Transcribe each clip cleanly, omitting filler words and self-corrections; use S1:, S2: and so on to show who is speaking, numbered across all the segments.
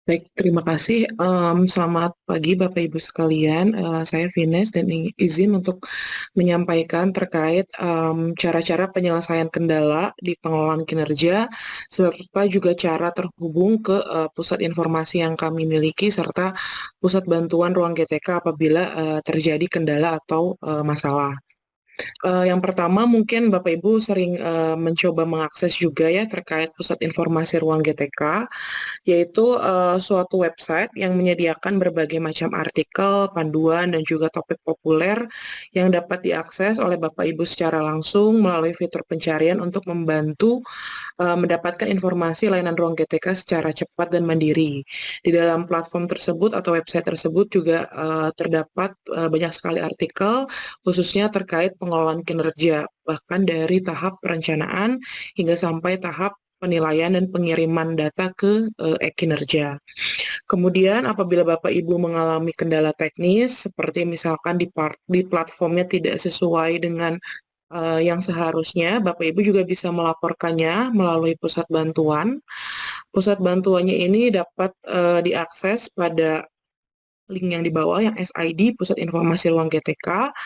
S1: Baik, terima kasih. Selamat pagi Bapak Ibu sekalian. Saya Vines dan izin untuk menyampaikan terkait cara-cara penyelesaian kendala di pengelolaan kinerja, serta juga cara terhubung ke pusat informasi yang kami miliki, serta pusat bantuan ruang GTK apabila terjadi kendala atau masalah. Yang pertama mungkin Bapak Ibu sering mencoba mengakses juga ya terkait pusat informasi ruang GTK, yaitu suatu website yang menyediakan berbagai macam artikel, panduan, dan juga topik populer yang dapat diakses oleh Bapak Ibu secara langsung melalui fitur pencarian untuk membantu mendapatkan informasi layanan ruang GTK secara cepat dan mandiri. Di dalam platform tersebut atau website tersebut juga terdapat banyak sekali artikel khususnya terkait pengelolaan kinerja, bahkan dari tahap perencanaan hingga sampai tahap penilaian dan pengiriman data ke e-kinerja. Kemudian apabila Bapak Ibu mengalami kendala teknis seperti misalkan di platformnya tidak sesuai dengan yang seharusnya, Bapak Ibu juga bisa melaporkannya melalui pusat bantuan. Pusat bantuannya ini dapat diakses pada link yang di bawah yang SID, Pusat Informasi Ruang GTK.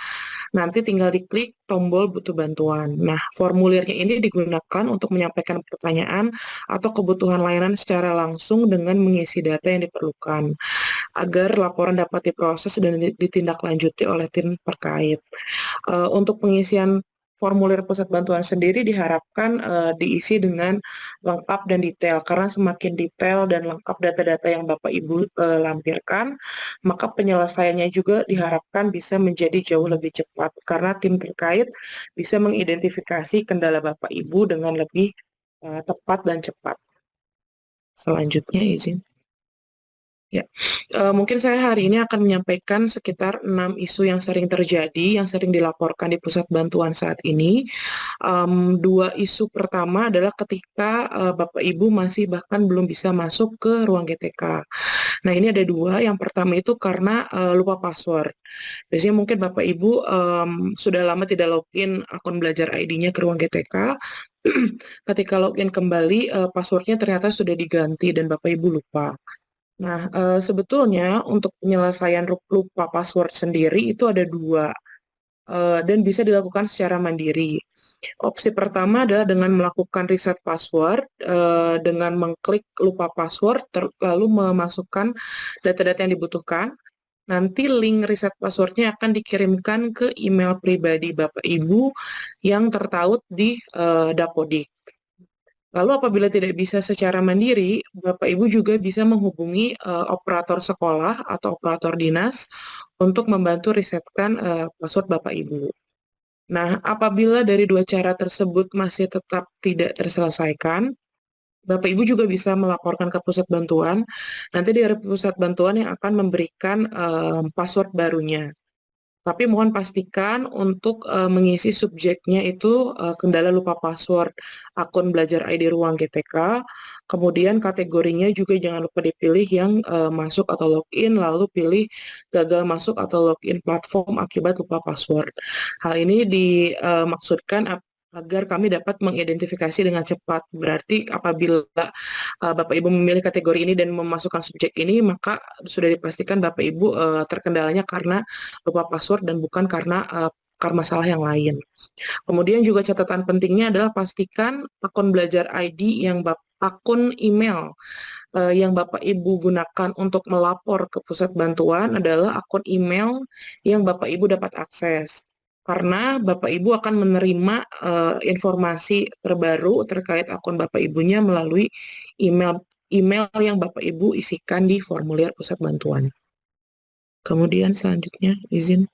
S1: Nanti tinggal diklik tombol butuh bantuan. Nah, formulirnya ini digunakan untuk menyampaikan pertanyaan atau kebutuhan layanan secara langsung dengan mengisi data yang diperlukan, agar laporan dapat diproses dan ditindaklanjuti oleh tim terkait. Untuk pengisian formulir pusat bantuan sendiri diharapkan diisi dengan lengkap dan detail, karena semakin detail dan lengkap data-data yang Bapak Ibu lampirkan, maka penyelesaiannya juga diharapkan bisa menjadi jauh lebih cepat, karena tim terkait bisa mengidentifikasi kendala Bapak Ibu dengan lebih tepat dan cepat. Selanjutnya izin. Ya, mungkin saya hari ini akan menyampaikan sekitar 6 isu yang sering terjadi, yang sering dilaporkan di pusat bantuan saat ini. Dua isu pertama adalah ketika Bapak Ibu masih bahkan belum bisa masuk ke ruang GTK. Nah, ini ada dua. Yang pertama itu karena lupa password. Biasanya mungkin Bapak Ibu sudah lama tidak login akun belajar ID-nya ke ruang GTK. Ketika login kembali, passwordnya ternyata sudah diganti dan Bapak Ibu lupa. Nah, sebetulnya untuk penyelesaian lupa password sendiri itu ada dua, dan bisa dilakukan secara mandiri. Opsi pertama adalah dengan melakukan reset password, dengan mengklik lupa password, lalu memasukkan data-data yang dibutuhkan. Nanti link reset passwordnya akan dikirimkan ke email pribadi Bapak Ibu yang tertaut di Dapodik. Lalu apabila tidak bisa secara mandiri, Bapak Ibu juga bisa menghubungi operator sekolah atau operator dinas untuk membantu risetkan password Bapak Ibu. Nah, apabila dari dua cara tersebut masih tetap tidak terselesaikan, Bapak Ibu juga bisa melaporkan ke pusat bantuan. Nanti dari pusat bantuan yang akan memberikan password barunya. Tapi mohon pastikan untuk mengisi subjeknya itu kendala lupa password akun belajar ID ruang GTK. Kemudian kategorinya juga jangan lupa dipilih yang masuk atau login, lalu pilih gagal masuk atau login platform akibat lupa password. Hal ini dimaksudkan agar kami dapat mengidentifikasi dengan cepat. Berarti apabila Bapak Ibu memilih kategori ini dan memasukkan subjek ini, maka sudah dipastikan Bapak Ibu terkendalanya karena lupa password dan bukan karena masalah yang lain. Kemudian juga catatan pentingnya adalah pastikan akun belajar ID akun email yang Bapak Ibu gunakan untuk melapor ke pusat bantuan adalah akun email yang Bapak Ibu dapat akses. Karena Bapak Ibu akan menerima informasi terbaru terkait akun Bapak Ibunya melalui email email yang Bapak Ibu isikan di formulir pusat bantuan. Kemudian selanjutnya izin.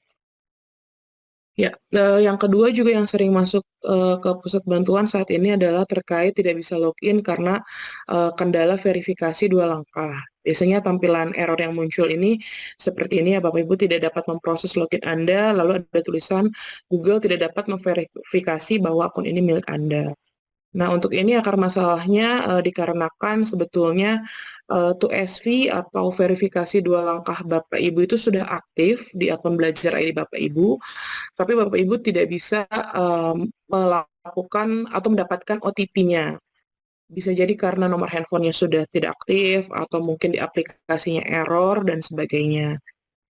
S1: Ya, yang kedua juga yang sering masuk ke pusat bantuan saat ini adalah terkait tidak bisa login karena kendala verifikasi dua langkah. Biasanya tampilan error yang muncul ini seperti ini ya, Bapak Ibu tidak dapat memproses login Anda, lalu ada tulisan Google tidak dapat memverifikasi bahwa akun ini milik Anda. Nah, untuk ini akar masalahnya dikarenakan sebetulnya 2SV atau verifikasi dua langkah Bapak Ibu itu sudah aktif di akun belajar ID Bapak Ibu, tapi Bapak Ibu tidak bisa melakukan atau mendapatkan OTP-nya. Bisa jadi karena nomor handphonenya sudah tidak aktif atau mungkin di aplikasinya error dan sebagainya.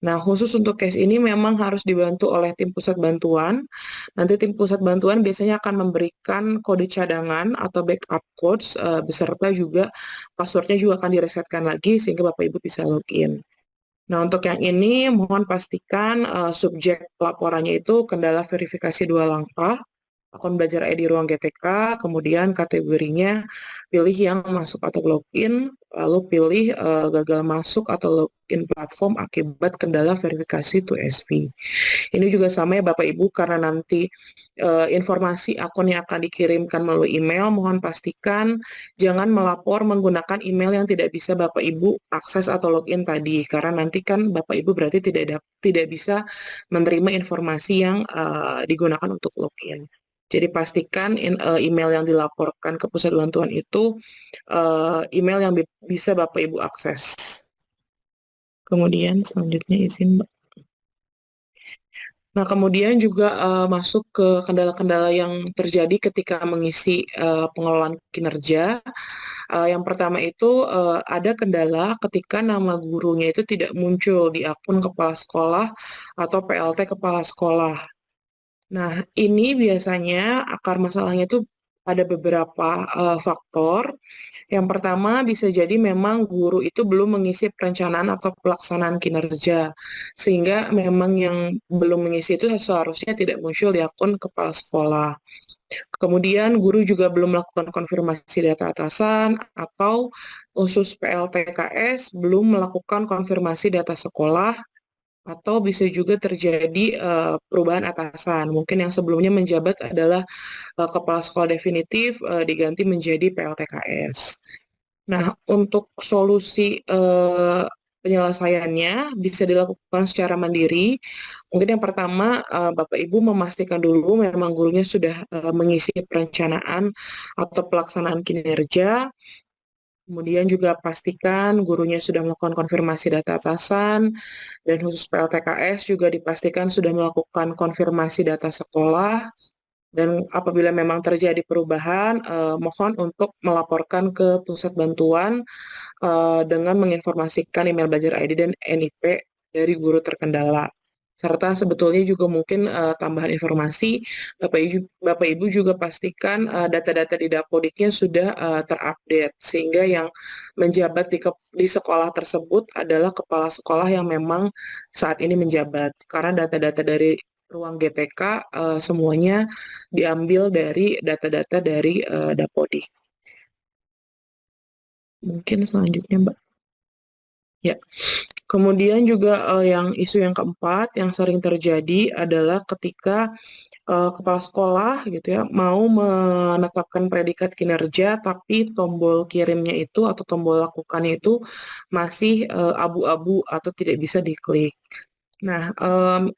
S1: Nah, khusus untuk case ini memang harus dibantu oleh tim pusat bantuan. Nanti tim pusat bantuan biasanya akan memberikan kode cadangan atau backup codes beserta juga passwordnya juga akan diresetkan lagi sehingga Bapak Ibu bisa login. Nah, untuk yang ini mohon pastikan subjek pelaporannya itu kendala verifikasi 2 langkah, akun belajar ID ruang GTK, kemudian kategorinya pilih yang masuk atau login, lalu pilih gagal masuk atau login platform akibat kendala verifikasi 2FA. Ini juga sama ya Bapak Ibu, karena nanti informasi akun yang akan dikirimkan melalui email, mohon pastikan jangan melapor menggunakan email yang tidak bisa Bapak Ibu akses atau login tadi, karena nanti kan Bapak Ibu berarti tidak bisa menerima informasi yang digunakan untuk login. Jadi pastikan email yang dilaporkan ke pusat bantuan itu email yang bisa Bapak Ibu akses. Kemudian selanjutnya izin Mbak. Nah, kemudian juga masuk ke kendala-kendala yang terjadi ketika mengisi pengelolaan kinerja. Yang pertama itu ada kendala ketika nama gurunya itu tidak muncul di akun kepala sekolah atau PLT kepala sekolah. Nah, ini biasanya akar masalahnya itu ada beberapa faktor. Yang pertama bisa jadi memang guru itu belum mengisi perencanaan atau pelaksanaan kinerja, sehingga memang yang belum mengisi itu seharusnya tidak muncul di akun kepala sekolah. Kemudian guru juga belum melakukan konfirmasi data atasan atau khusus PLTKS belum melakukan konfirmasi data sekolah atau bisa juga terjadi perubahan atasan. Mungkin yang sebelumnya menjabat adalah kepala sekolah definitif diganti menjadi PLTKS. Nah, untuk solusi penyelesaiannya bisa dilakukan secara mandiri. Mungkin yang pertama, Bapak Ibu memastikan dulu memang gurunya sudah mengisi perencanaan atau pelaksanaan kinerja. Kemudian juga pastikan gurunya sudah melakukan konfirmasi data atasan, dan khusus PLTKS juga dipastikan sudah melakukan konfirmasi data sekolah, dan apabila memang terjadi perubahan, mohon untuk melaporkan ke pusat bantuan dengan menginformasikan email belajar ID dan NIP dari guru terkendala. Serta sebetulnya juga mungkin tambahan informasi, Bapak Ibu juga pastikan data-data di Dapodiknya sudah terupdate, sehingga yang menjabat di sekolah tersebut adalah kepala sekolah yang memang saat ini menjabat. Karena data-data dari ruang GTK semuanya diambil dari data-data dari Dapodik. Mungkin selanjutnya, Mbak. Ya, kemudian juga yang isu yang keempat yang sering terjadi adalah ketika kepala sekolah gitu ya mau menetapkan predikat kinerja tapi tombol kirimnya itu atau tombol lakukannya itu masih abu-abu atau tidak bisa diklik. Nah,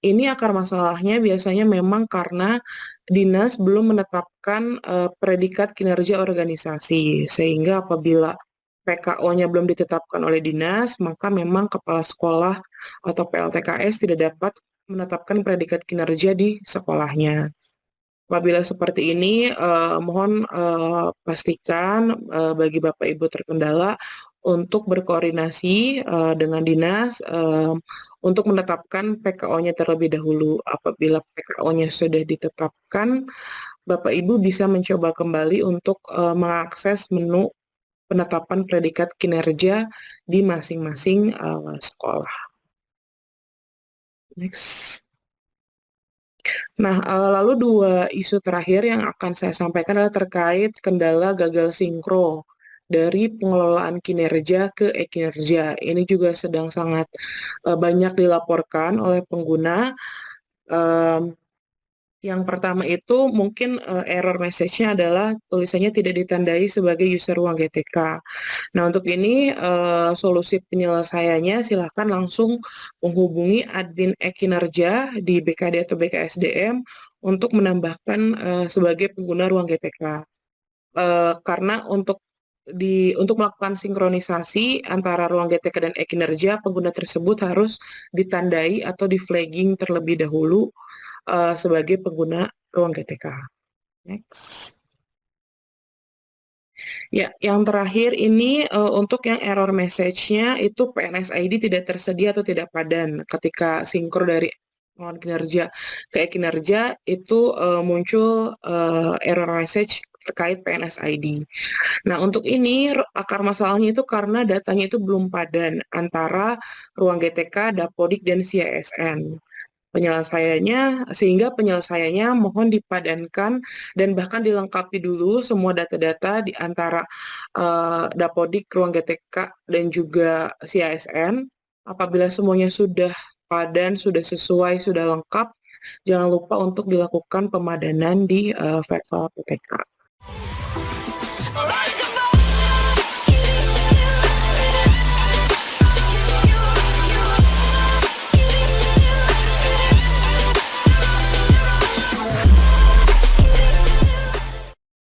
S1: ini akar masalahnya biasanya memang karena dinas belum menetapkan predikat kinerja organisasi, sehingga apabila PKO-nya belum ditetapkan oleh dinas, maka memang kepala sekolah atau PLTKS tidak dapat menetapkan predikat kinerja di sekolahnya. Apabila seperti ini, mohon pastikan bagi Bapak Ibu terkendala untuk berkoordinasi dengan dinas untuk menetapkan PKO-nya terlebih dahulu. Apabila PKO-nya sudah ditetapkan, Bapak Ibu bisa mencoba kembali untuk mengakses menu penetapan predikat kinerja di masing-masing sekolah. Next. Nah, lalu dua isu terakhir yang akan saya sampaikan adalah terkait kendala gagal sinkro dari pengelolaan kinerja ke e-kinerja. Ini juga sedang sangat banyak dilaporkan oleh pengguna. Yang pertama itu mungkin error message-nya adalah tulisannya tidak ditandai sebagai user ruang GTK. Nah, untuk ini solusi penyelesaiannya silahkan langsung menghubungi admin e-kinerja di BKD atau BKSDM untuk menambahkan sebagai pengguna ruang GTK. Karena untuk melakukan sinkronisasi antara ruang GTK dan e-kinerja, pengguna tersebut harus ditandai atau di flagging terlebih dahulu sebagai pengguna ruang GTK. Next. Ya, yang terakhir ini untuk yang error message-nya itu PNS ID tidak tersedia atau tidak padan ketika sinkro dari pengelolaan kinerja ke kinerja itu muncul error message terkait PNS ID. Nah, untuk ini akar masalahnya itu karena datanya itu belum padan antara ruang GTK, Dapodik, dan CISN. Sehingga penyelesaiannya mohon dipadankan dan bahkan dilengkapi dulu semua data-data di antara Dapodik, ruang GTK, dan juga CISN. Apabila semuanya sudah padan, sudah sesuai, sudah lengkap, jangan lupa untuk dilakukan pemadanan di file PTK.